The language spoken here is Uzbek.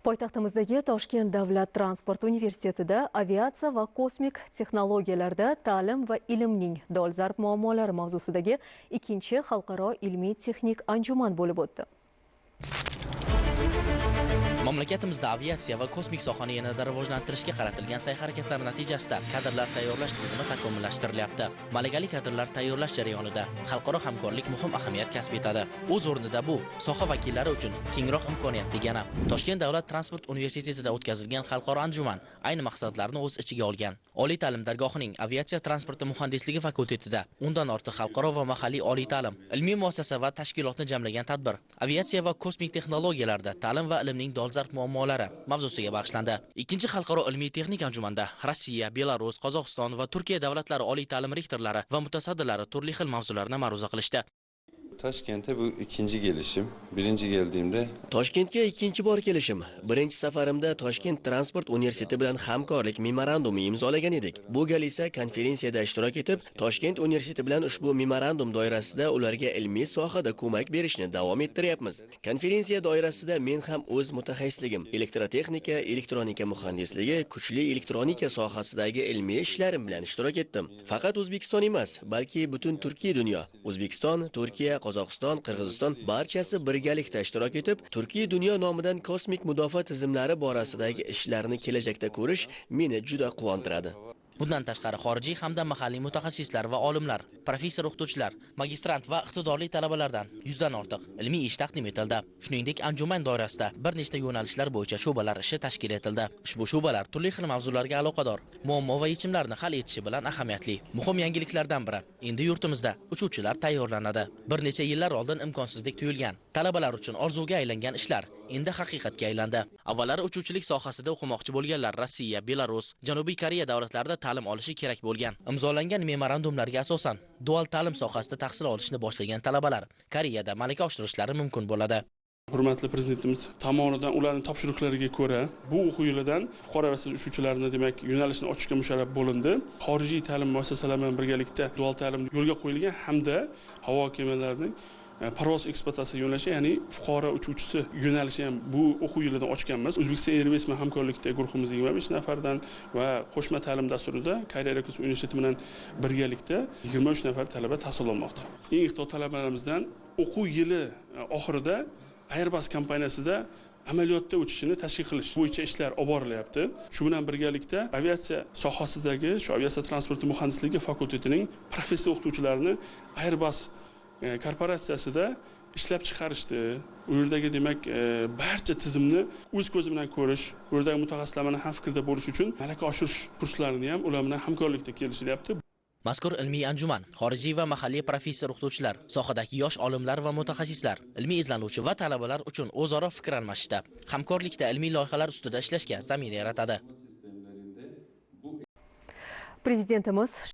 Poytaxtimizdagi Toshkent davlat transport universitetida aviatsiya va kosmik texnologiyalarda ta'lim va ilmning dolzarb muammolari mavzusidagi ikkinchi xalqaro ilmiy-texnik anjuman bo'lib o'tdi. Mamlakatimizda aviatsiya va kosmik sohani yanada rivojlantirishga qaratilgan sa'y-harakatlar natijasida kadrlar tayyorlash tizimi takomillashtirilyapti. Malakali kadrlar tayyorlash jarayonida xalqaro hamkorlik muhim ahamiyat kasb etadi. O'z o'rnida bu soha vakillari uchun kengroq imkoniyat degani. Toshkent davlat transport universitetida o'tkazilgan xalqaro anjuman ayni maqsadlarni o'z ichiga olgan. Oliy ta'lim dargohining aviatsiya transporti muhandisligi fakultetida undan ortiq xalqaro va mahalliy oliy ta'lim, ilmiy muassasa va tashkilotni jamlagan tadbir aviatsiya va kosmik texnologiyalarda ta'lim va ilmning dolzarb muammolari mavzusiga bag'ishlandi. Ikkinchi xalqaro ilmiy-texnik anjumanda Rossiya, Belarus, Qozog'iston va Turkiya davlatlari oliy ta'lim rektorlari va mutasaddilari turli xil mavzularni ma'ruza qilishdi. Toshkent'e bu ikinci gelişim. Birinci geldiğimde Toshkentga ikkinchi bor kelishim. Birinchi safarimda Toshkent Transport universiteti bilan hamkorlik memorandumi imzolagan edik. Bu gal esa konferensiyada ishtirok etib, Toshkent universiteti bilan ushbu memorandum doirasida ularga ilmiy sohada ko'mak berishni davom ettiryapmiz. Konferensiya doirasida men ham o'z mutaxassisligim, elektrotexnika, elektronika muhandisligi, kuchli elektronika sohasidagi ilmiy ishlarim bilan ishtirok etdim. Faqat O'zbekiston emas, balki butun Turkiy dunyo, O'zbekiston, Turkiya, Qozog'iston, Qirg'iziston barchasi birgalikda ishtirok etib, Turkiy dunyo nomidan kosmik mudofaa tizimlari borasidagi ishlarni kelajakda ko'rish meni juda quvontiradi. Bundan tashqari xorijiy hamda mahalliy mutaxassislar va olimlar, professor o'qituvchilar, magistrant va iqtidorli talabalardan 100 dan ortiq ilmiy ish taqdim etildi. Shuningdek, anjuman doirasida bir nechta yo'nalishlar bo'yicha sho'balar ishi tashkil etildi. Ushbu sho'balar turli xil mavzularga aloqador, muammo va yechimlarni hal etishi bilan ahamiyatli. Muhim yangiliklardan biri, endi yurtimizda uchuvchilar tayyorlanadi. Bir necha yillar oldin imkonsizdek tuyulgan, talabalar uchun orzuga aylangan ishlar endi haqiqatga aylandi. Avvallari uchuvchilik sohasida o'qimoqchi bo'lganlar Rossiya, Belarus, Janubiy Koreya davlatlarida ta'lim olishi kerak bo'lgan. Imzolangan memorandumlarga asosan dual ta'lim sohasida tahsil olishni boshlagan talabalar Koreyada malaka oshirishlari mumkin bo'ladi. Hurmatli prezidentimiz tomonidan ularning topshiriqlariga ko'ra bu o'quv yilidan fuqaro va uchuvchilarni demak yo'nalishni ochishga musharraf bo'lindi. Xorijiy ta'lim muassasalari bilan birgalikda dual ta'lim yo'lga qo'yilgan hamda havo kemalarining parvoz ekspluatatsiya yo'nalishi, ya'ni fuqaro uchuvchisi yo'nalishi ham bu o'quv yilidan ochganmiz. O'zbekiston Airways bilan hamkorlikda guruhimiz 25 nafardan va qo'shma ta'lim dasturida Koreya kosmik universiteti bilan birgalikda 23 nafar talaba tahsil olmoqda. Eng iqtidorli talabalarimizdan o'quv yili oxirida Airbus kompaniyasida amaliyotda o'tishini tashkil qilish bo'yicha ishlar olib borilyapti. Shu bilan birgalikda aviatsiya sohasidagi shu aviatsiya transporti muhandisligi fakultetining professor o'qituvchilarini Airbus korporatsiyasida ishlab chiqarishdi. U yerdagi demak barcha tizimni o'z ko'zi bilan ko'rish, u yerdagi mutaxassislar bilan ham fikrda bo'lish uchun malaka oshirish kurslarini ham ular bilan hamkorlikda kelishilyapti. Mazkur ilmiy anjuman xorijiy va mahalliy professor o'qituvchilar, sohadagi yosh olimlar va mutaxassislar, ilmiy izlanuvchi va talabalar uchun o'zaro fikr almashishda, hamkorlikda ilmiy loyihalar ustida ishlashga zamin yaratadi. Prezidentimiz